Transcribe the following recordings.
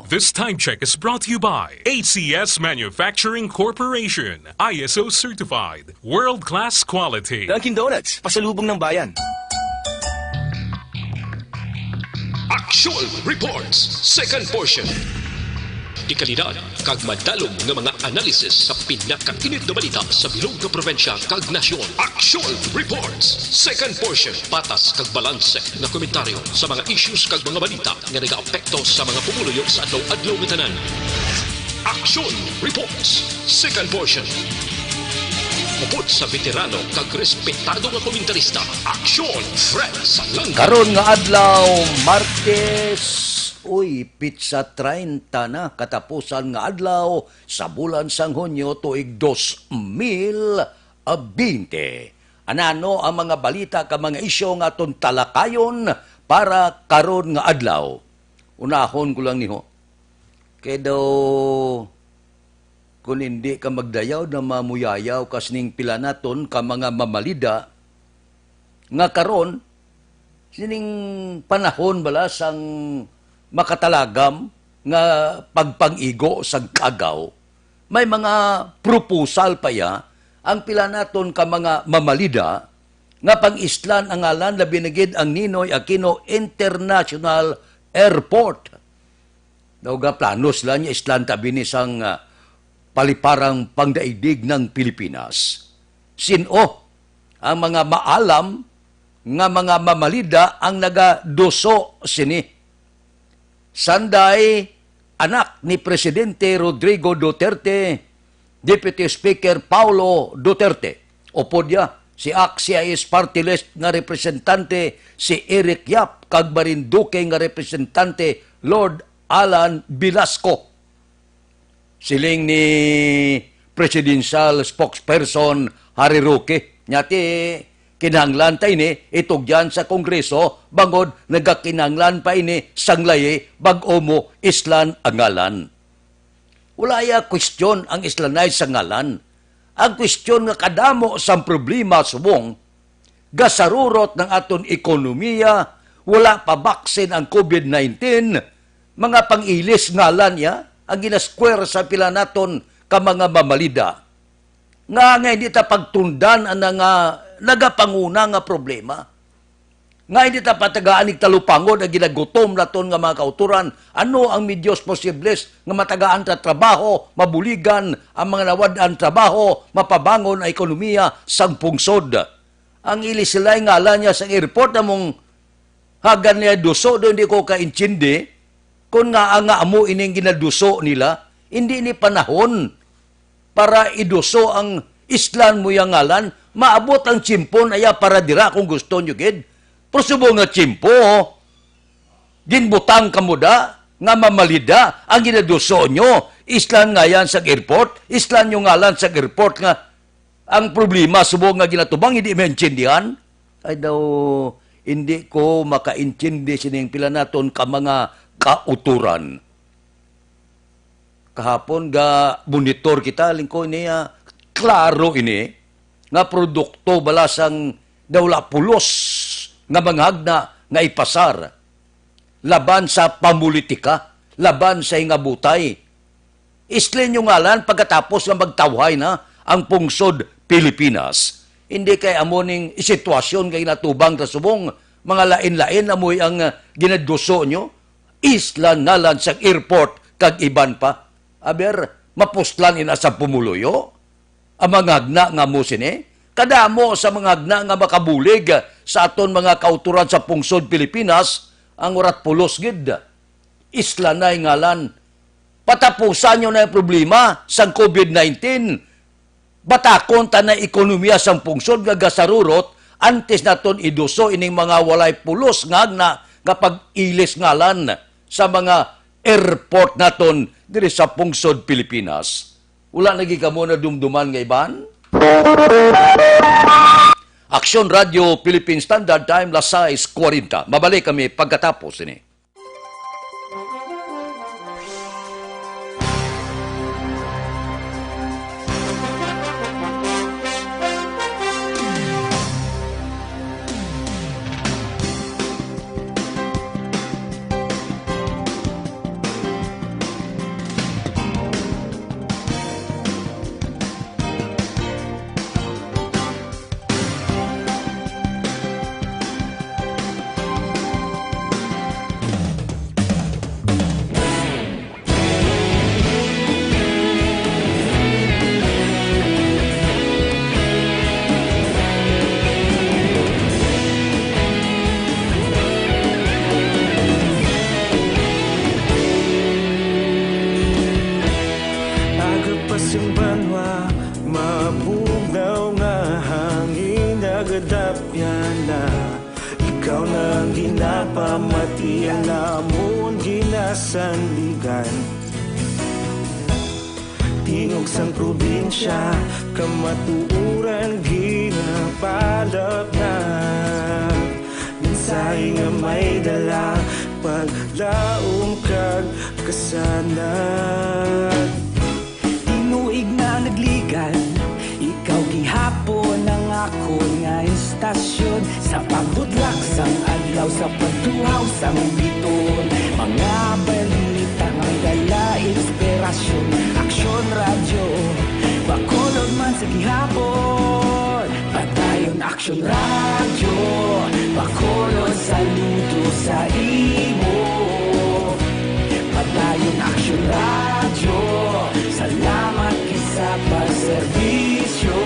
This time check is brought to you by ACS Manufacturing Corporation, ISO certified, world-class quality. Dunkin' Donuts, pasalubong ng bayan. Aksyon Reports, second portion. Di kalidad, kag madalong ng mga analisis sa pinakainit na balita sa bilog na probensya kag nasyon. Aksyon Reports, second portion. Patas kag balanse na komentaryo sa mga issues kag mga balita nga nag-aapekto sa mga pumuluyo sa adlaw-adlaw nga tanan. Aksyon Reports, second portion. Mupot sa veterano kag respetado nga komentarista. Aksyon Fred Salanga. Karon nga adlaw, Martes. Uy, pizza 30 na katapusan nga adlaw sa bulan sang Hunyo tuig 2020. Anano ang mga balita ka mga isyo nga aton talakayon para karon nga adlaw. Unahon ko lang niho. Kaya daw kung hindi ka magdayaw na mamuyayaw kasning pila naton ka mga mamalida nga karon sining panahon bala sang makatalagam nga pagpangigo sa kagaw, may mga proposal pa ya ang pila naton ka mga mamalida nga pang-islan ang ngalan labi nagid ang Ninoy Aquino International Airport. Daw ga planos lang niya islan tabi ni sang paliparang pangdaigdig ng Pilipinas. Sino ang mga maalam nga mga mamalida ang nagadoso sini? Sanday, anak ni Presidente Rodrigo Duterte, Deputy Speaker Paulo Duterte. Opo dia, si Aksyon Party List nga representante, si Eric Yap, kag Marinduque nga representante, Lord Alan Velasco. Siling ni Presidential Spokesperson Harry Roque. Nyati, kinahanglan tayo ni itugyan sa Kongreso bangod nagakinahanglan pa ini sanglaye bag-o mo islan ang ngalan. Wala ya kwestiyon ang islanay sa ngalan. Ang kwestiyon nga kadamo sa problema subong, gasarurot ng aton ekonomiya, wala pa baksin ang COVID-19, mga pangilis ngalan ya, ang ginaskware sa pila naton ka mga mamalida. Nga hindi ta pagtundan ang nga nagapanguna nga problema. Nga hindi ta patagaan talupangod ang ginagutom naton nga mga kauturan. Ano ang medyos posibles nga matagaan ta trabaho, mabuligan ang mga nawadaan trabaho, mapabangon ang ekonomiya sang pungsod. Ang ilisilay ngalan niya sa airport among hagan niya duso do hindi ko kaintindi kung nga amo ining ginaduso nila, hindi ni panahon para iduso ang islan mo yung ngalan, maabot ang chimpon aya para dira kung gusto nyo gid. Prosubo nga chimpo, ginbutang kamuda, nga mamalida, ang ginaduso nyo, islan nga yan sa airport, islan nyo ngalan sa airport nga, ang problema, subo nga ginatubang, hindi maintindihan. Ay daw, hindi ko makaintindi sining pila naton ka mga kauturan. Kahapon ga monitor kita, lingko niya, klaro ini, nga produkto balasang dawla pulos, nga manghagna, nga ipasar. Laban sa pamulitika, laban sa ingabutay. Islen yung ngalan pagkatapos nga magtawhay na ang pungsod Pilipinas. Hindi kay amoning sitwasyon kay natubang ta subong, mga lain-lain amoy ang ginaduso nyo, islan nalan sa airport kag iban pa. Aber, mapustlan ina sa pumuluyo. Ang mga hagna nga mo sini, kadamo sa mga hagna nga makabulig sa aton mga kauturan sa pungsod Pilipinas, ang urat pulos gid. Isla na ngalan. Patapusan nyo na yung problema sa COVID-19. Batakon ta na ekonomiya sa pungsod nga gasarurot, antes naton iduso ining mga walay pulos nga hagna kapag ilis ngalan sa mga airport naton diri sa pungsod Pilipinas. Wala lagi ka muna dumduman nga iban? Aksyon Radio Philippine Standard Time, las 6:40. Mabalik kami pagkatapos ini. Yan namon ginasandigan, tingog sang probinsya, kamatuuran ginapalap na. Minsay nga may dala, paglaom kag kasanag. Tinuig na nagligan, ikaw gihapon ang ako nga istasyon. Sa pagbudlak sang adlaw, sa pagtuhaw sang biton, mga balita nga dala inspirasyon. Aksyon radyo, bakolod man sa gihapon. Padayon Aksyon radyo, bakolod saludo sa imo. Padayon Aksyon radyo, salamat kisa pagserbisyo.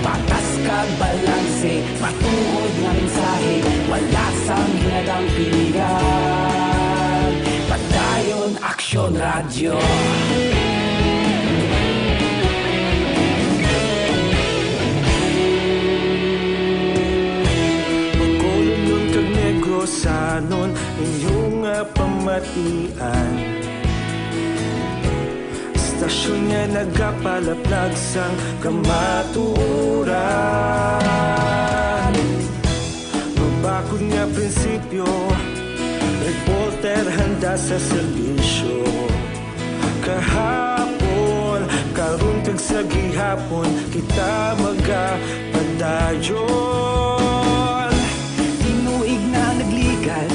Patas kag balanse, matuod nga mensahe, wala sang hinadang pilihan. Padayon Aksyon radyo. Pagkolon kag negosanon, inyong pamatian. Stasyon nga nagapalaplag sang kamaturan. Mabakod nga prinsipyo, reporter handa sa serbisyo. Kahapon, karon kag sa gihapon, kita magapadayon. Tinuig na nagligan,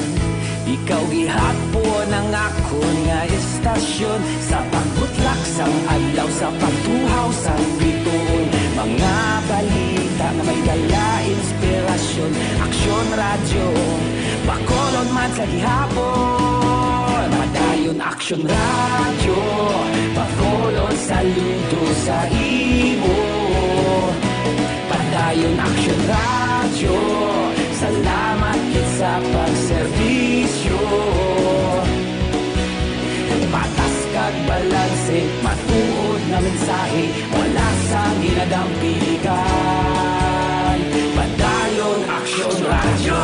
ikaw gihapon ang ako nga istasyon. Sa pagbutlak sang adlaw, sa pagtuhaw sang biton, mga balita na may dala inspirasyon. Aksyon radyo, bakolod man sa gihapon. Padayon Aksyon radyo, bakolod saludo sa imo. Padayon Aksyon radyo, salamat kit sa pagserbisyo. Patas kag balanse, matuod na mensahe, wala sang ginadang pilikan. Padayon Aksyon radyo.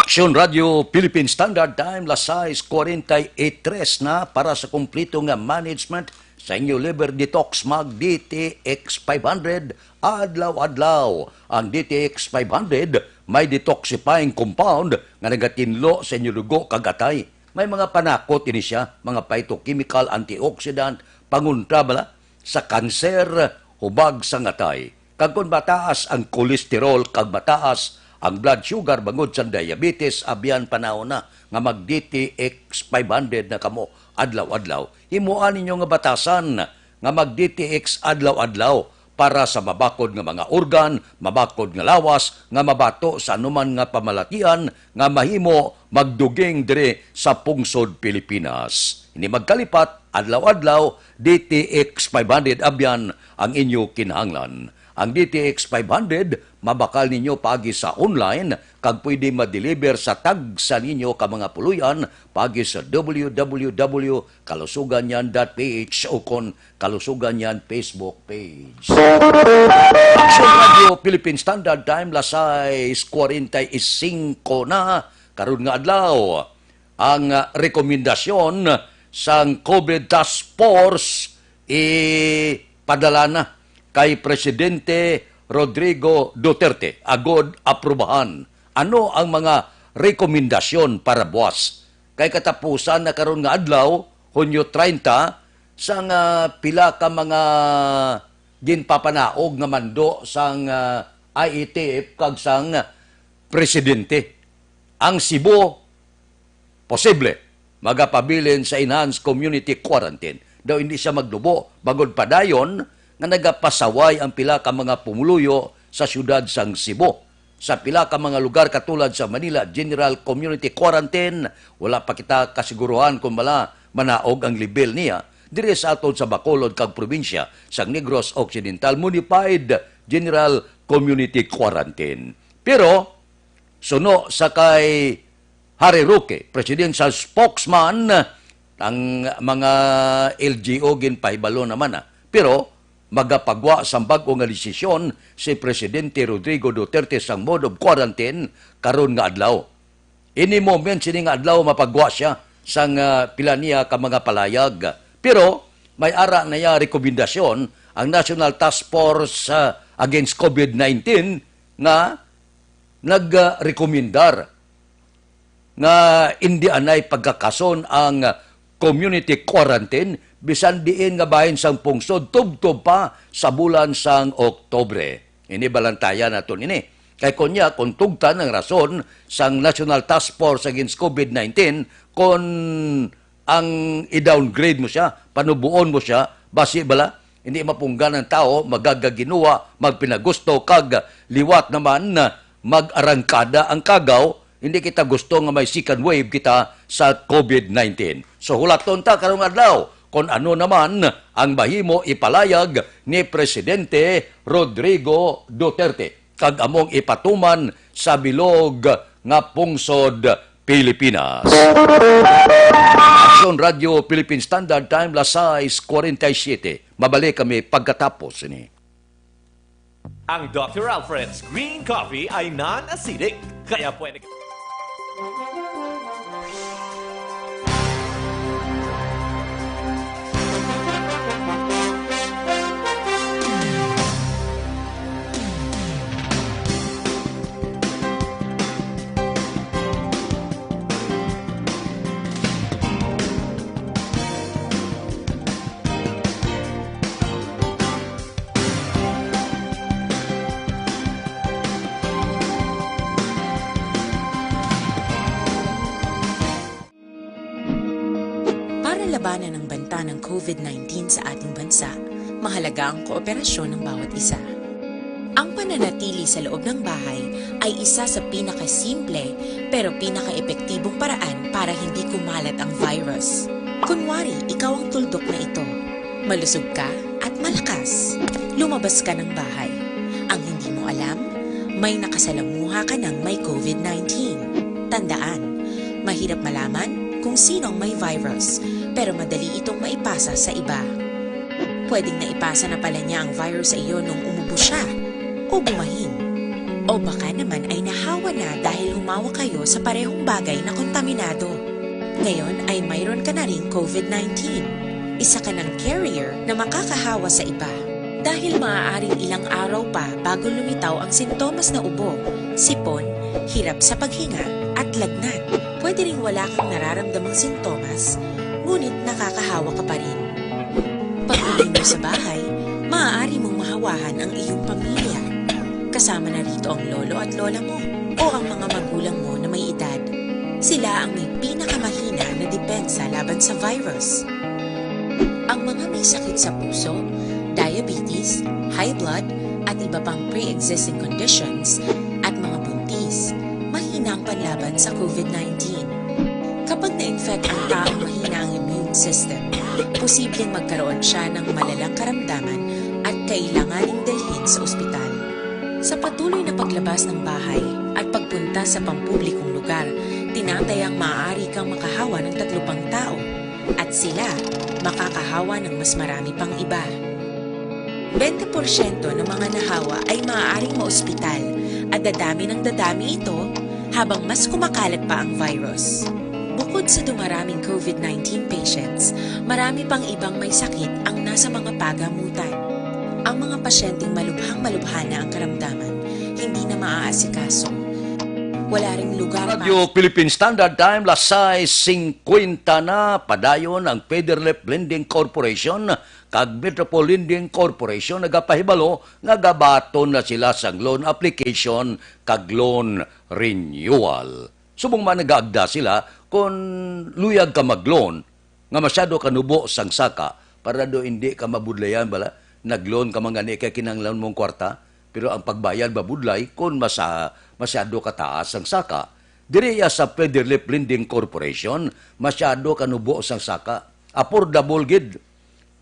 Aksyon Radio Philippine Standard Time, lasais 48:03 na para sa kumplito nga management sa inyo liver detox mag DTX 500 adlaw-adlaw. Ang DTX 500 may detoxifying compound nga nagatinlo sa inyo dugo kagatay. May mga panakot ini siya, mga phytochemical antioxidant, pangunta bala sa kanser, hubag sa ngatay. Kag kun mataas ang kolesterol kag mataas ang blood sugar bangod sa diabetes, abyan panahon na nga mag DTX 500 na kamo adlaw-adlaw. Himuan ninyo nga batasan nga mag DTX adlaw-adlaw para sa mabakod nga mga organ, mabakod nga lawas, nga mabato sa anuman nga pamalatian, nga mahimo magduging dire sa pungsod Pilipinas. Ini magkalipat, adlaw-adlaw, DTX 500 abyan ang inyo kinahanglan. Ang DTX 500, mabakal ninyo pagi sa online, kag pwede ma-deliver sa tag sa ninyo ka mga puluyan, pagi sa www.kalusuganyan.ph o kon Kalusuganyan Facebook page. Aksyon Radio Philippine Standard Time, lasay 45 na, karon nga adlaw. Ang rekomendasyon sang COVID Task Force padala na kay Presidente Rodrigo Duterte, agod aprubahan. Ano ang mga rekomendasyon para buwas? Kay katapusan na karon nga adlaw, Hunyo 30, sang pila ka mga ginpapanaog nga mando sang IETF kag sang Presidente. Ang Cebu, posible, magapabilin sa enhanced community quarantine. Daw hindi siya magdubo, bagod padayon, nga nagapasaway ang pila ka mga pumuluyo sa siyudad sang Cebu. Sa pila ka mga lugar katulad sa Manila General Community Quarantine, wala pa kita kasiguruhan kung manaog ang level niya. Dire sa aton sa Bacolod kag probinsya sang Negros Occidental Modified General Community Quarantine. Pero suno sa kay Harry Roque, presidential spokesman, ang mga LGO ginpahibalo naman na. Pero magapagwa sa bag-o nga desisyon si Presidente Rodrigo Duterte sang mode of quarantine karon nga adlaw. Ini moment sini nga adlaw mapagwa siya sang pila niya ka mga palayag. Pero may ara na ya rekomendasyon ang National Task Force Against COVID-19 nga nagrekomendar nga hindi anay pagkakason ang community quarantine bisan diin nga bahin sang pungsod tubtob pa sa bulan sang Oktubre. Ini balantayan nato ini. Kay kunya kung tugtan ang rason sang National Task Force Against COVID-19 kung ang i-downgrade mo siya, panubuon mo siya, basi bala, hindi mapunggan ng tao, magagaginuwa, magpinagusto, kag liwat naman na mag-arangkada ang kagaw, hindi kita gusto nga may second wave kita sa COVID-19. So hulaton ta karong adlaw kung ano naman ang mahimo ipalayag ni Presidente Rodrigo Duterte kag among ipatuman sa bilog nga pungsod Pilipinas. Aksyon Radio Philippine Standard Time, las 6:47. Mabalik kami pagkatapos ini. Ang Dr. Alfred's Green Coffee ay non-acidic, kaya pwede... Labanan ng banta ng COVID-19 sa ating bansa, mahalaga ang kooperasyon ng bawat isa. Ang pananatili sa loob ng bahay ay isa sa pinakasimple pero pinaka-epektibong paraan para hindi kumalat ang virus. Kunwari, ikaw ang tuldok na ito. Malusog ka at malakas. Lumabas ka ng bahay. Ang hindi mo alam, may nakasalamuha ka ng may COVID-19. Tandaan, mahirap malaman kung sino ang may virus, pero madali itong maipasa sa iba. Pwedeng naipasa na pala niya ang virus sa iyo nung umubo siya o bumahin. O baka naman ay nahawa na dahil humawa kayo sa parehong bagay na kontaminado. Ngayon ay mayroon ka na ring COVID-19. Isa ka ng carrier na makakahawa sa iba. Dahil maaaring ilang araw pa bago lumitaw ang sintomas na ubo, sipon, hirap sa paghinga at lagnat. Pwede ring wala kang nararamdamang sintomas, ngunit nakakahawa ka pa rin. Pag-uwi mo sa bahay, maaari mong mahawahan ang iyong pamilya. Kasama na rito ang lolo at lola mo o ang mga magulang mo na may edad. Sila ang may pinakamahina na depensa laban sa virus. Ang mga may sakit sa puso, diabetes, high blood, at iba pang pre-existing conditions at mga buntis, mahina ang panlaban sa COVID-19. Kapag na-infect ang taong mahina ang immune system, posibleng magkaroon siya ng malalang karamdaman at kailanganing dalhin sa ospital. Sa patuloy na paglabas ng bahay at pagpunta sa pampublikong lugar, tinatayang maaari kang makahawa ng 3 pang tao at sila makakahawa ng mas marami pang iba. 20% ng mga nahawa ay maaaring maospital at dadami ng dadami ito habang mas kumakalat pa ang virus. Bukod sa dumaraming COVID-19 patients, marami pang ibang may sakit ang nasa mga pagamutan. Ang mga pasyenteng malubhang-malubha na ang karamdaman, hindi na maaasikaso. Wala ring lugar Radio Philippine Standard Time, las 6:50 na padayon ang Federal Lending Corporation kag Metropole Lending Corporation nagapahibalo nga gabaton na sila sang loan application kag loan renewal. Subong man nagaagda sila kung luyag ka mag-loan nga masyado ka nubo sang saka para do hindi ka mabudlayan bala nag-loan ka mga ni kay kinahanglan mong kwarta pero ang pagbayad babudlay kung masyado ka taas ang saka. Diriya sa Federal Lending Corporation masyado ka nubo sang saka. Affordable gid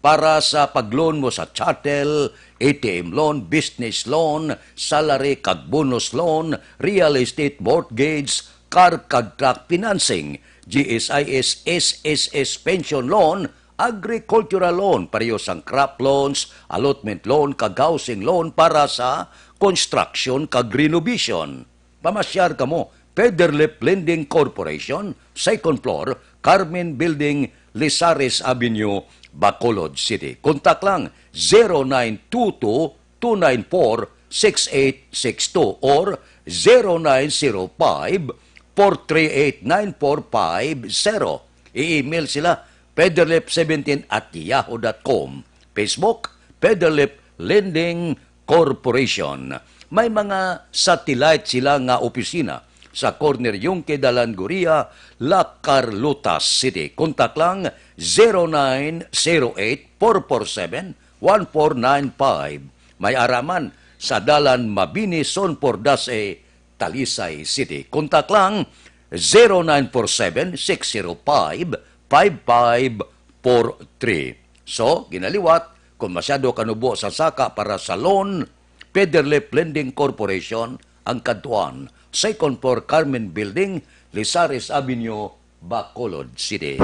para sa pag-loan mo sa chattel, ATM loan, business loan, salary kag bonus loan, real estate mortgage, car kag truck financing, GSIS, SSS pension loan, agricultural loan, pareho sang crop loans, allotment loan, kag housing loan para sa construction kag renovation. Pamasyar ka mo, Pederlip Lending Corporation, second floor, Carmen Building, Lisares Avenue, Bacolod City. Kontak lang 0922-294-6862 or 0905-438-9450. I-email sila pederlip17@yahoo.com. Facebook, Pederlip Lending Corporation. May mga satellite sila nga opisina sa corner Yungke Dalanguria, La Carlota City. Kontak lang 0908-447-1495. May araman sa Dalan Mabini, Sonpordase, Talisay City. Kontak lang 0947-605-5543. So, ginaliwat, kung masyado kanubo sa saka para sa loan, Pederlip Lending Corporation, ang kaduan, second floor Carmen Building, Lisares Avenue, Bacolod City.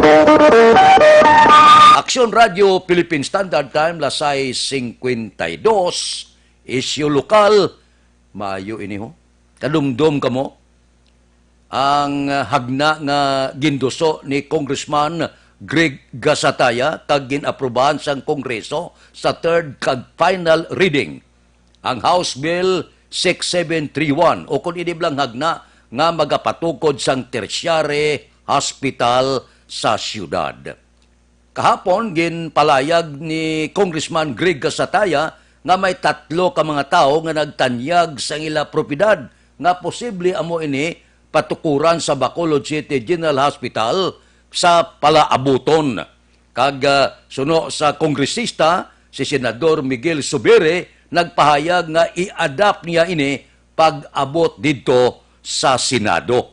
Aksyon Radio, Philippine Standard Time, Lasay 52, isyu lokal, maayo ini ho. Kadumdum ka mo, ang hagna nga ginduso ni Congressman Greg Gasataya kag ginaprubahan sang Kongreso sa third kag final reading. Ang House Bill 6731 o kung iniblang hagna nga magapatukod sang tertiary hospital sa syudad. Kahapon, ginpalayag ni Congressman Greg Gasataya nga may 3 ka mga tao nga nagtanyag sa ila propiedad nga posible amo ini patukuran sa Bacolod City General Hospital sa palaabuton. Kag suno sa kongresista, si Senador Miguel Subire, nagpahayag nga i-adapt niya ini pag-abot dito sa Senado.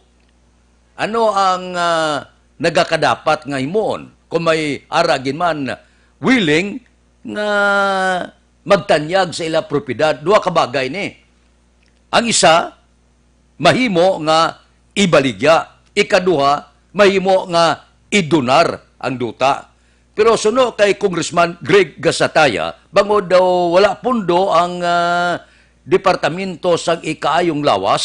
Ano ang nagakadapat nga himon kung may aragin man willing nga magtanyag sa ila propiedad? 2 ka bagay ni. Ang isa, mahimo nga ibaligya. Ikaduha, mahimo nga idonar ang duta. Pero suno kay Congressman Greg Gasataya, bangod daw wala pundo ang Departamento sang Ikaayong Lawas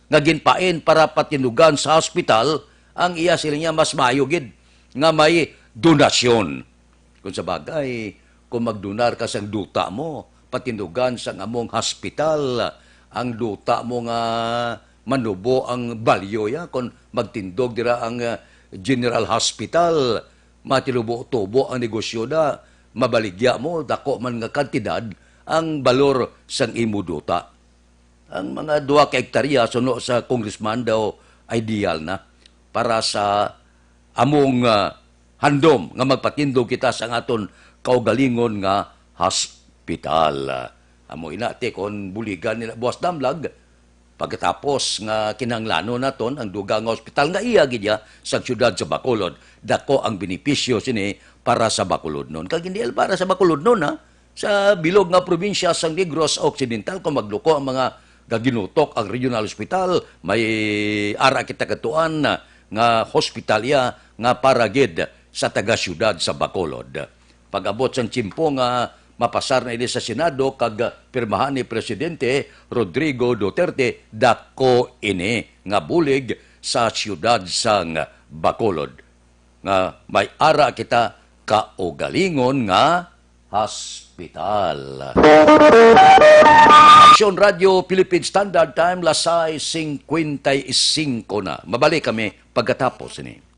nga ginpain para patinugan sa hospital, ang iya sila niya mas mayugid nga may donasyon. Kung sa bagay, kung magdonar ka sang duta mo, patinugan sang among hospital, ang duta mo nga manubo ang balyo ya, kung magtindog dira ang General Hospital, matilubo-tubo ang negosyo na, mabaligya mo, dako man nga kantidad, ang balor sang imuduta. Ang mga 2 ka hektarya, suno sa congressman daw, ideal na para sa among handom nga magpatindog kita sa aton kaugalingon nga hospital. Amo inate kon buligan nila buwas damlag, pagkatapos nga kinanglano naton ang dugang hospital nga iya gidya sa syudad sa Bacolod, dako ang benepisyo sini para sa Bacolod noon. Kag hindi para sa Bacolod noon ha, sa bilog nga probinsya sang Negros Occidental, kung magluko ang mga gaginutok ang regional hospital, may ara kita katuan nga hospitalya nga paragid sa taga-syudad sa Bacolod. Pag-abot sang tiyempo nga mapasar na ini sa Senado kag pirmahan ni Presidente Rodrigo Duterte, dako ini nga bulig sa syudad sang Bacolod. Nga may ara kita kaugalingon nga hospital. Aksyon Radio, Philippine Standard Time, Lasay 55 na. Mabalik kami pagkatapos ini.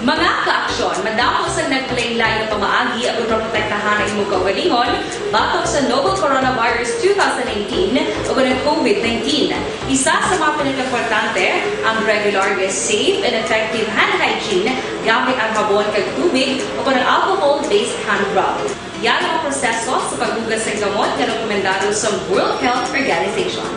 Mga ka-aksyon, madamo sa naglaylay na pamaagi at protektahan ang imong kaugalingon batok sa novel coronavirus 2019 o ng COVID-19. Isa sa mga pinaka-importante ang regular, safe, and effective hand hygiene gamit ang habon kag tubig o ng alcohol-based hand rub. Yan ang proseso sa paghugas ng gamot na rekomendado sa World Health Organization.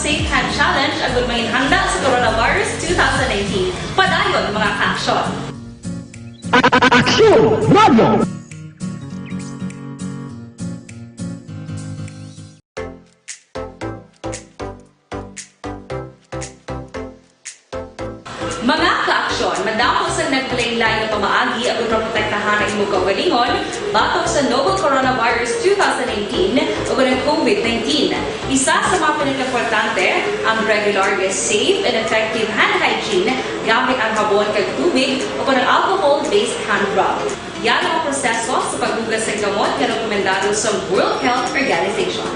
Safe Hand Challenge agud mahinhanda sa coronavirus 2019. Padayon mga ka-aksyon. Mga ka-aksyon, madamo sa naglaylay na pamaagi at protektahan ang imong kaugalingon batok sa novel coronavirus 2018 o ng COVID-19. Isa sa mga pinaka-importante ang regular, safe, and effective hand hygiene gamit ang habon kag tubig o ng alcohol-based hand rub. Yan ang proseso sa paghugas ng gamot na rekomendado sa World Health Organization.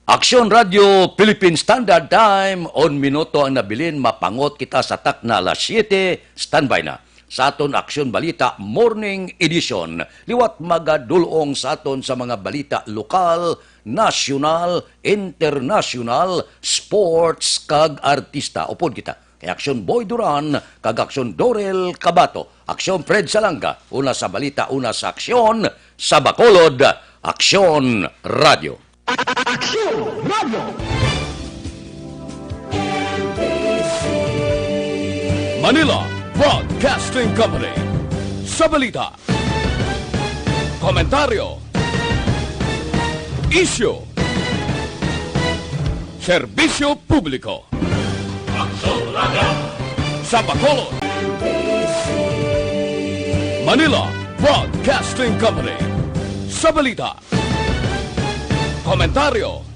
Aksyon Radio Philippine Standard Time, on minuto ang nabilin, mapangot kita sa tak na alas 7, standby na. Sa aton Aksyon Balita Morning Edition, liwat magadulong sa aton sa mga balita lokal, nasyonal, internasyonal, sports, kag artista. Upod kita kay Aksyon Boy Duran, kag Aksyon Dorel Cabato, Aksyon Fred Salanga, una sa balita, una sa aksyon, sa Bacolod, Aksyon Radio. Manila Broadcasting Company. Sa balita, komentaryo, isyu, serbisyo publiko. Sa Bacolod, Manila Broadcasting Company. Sa balita, komentaryo,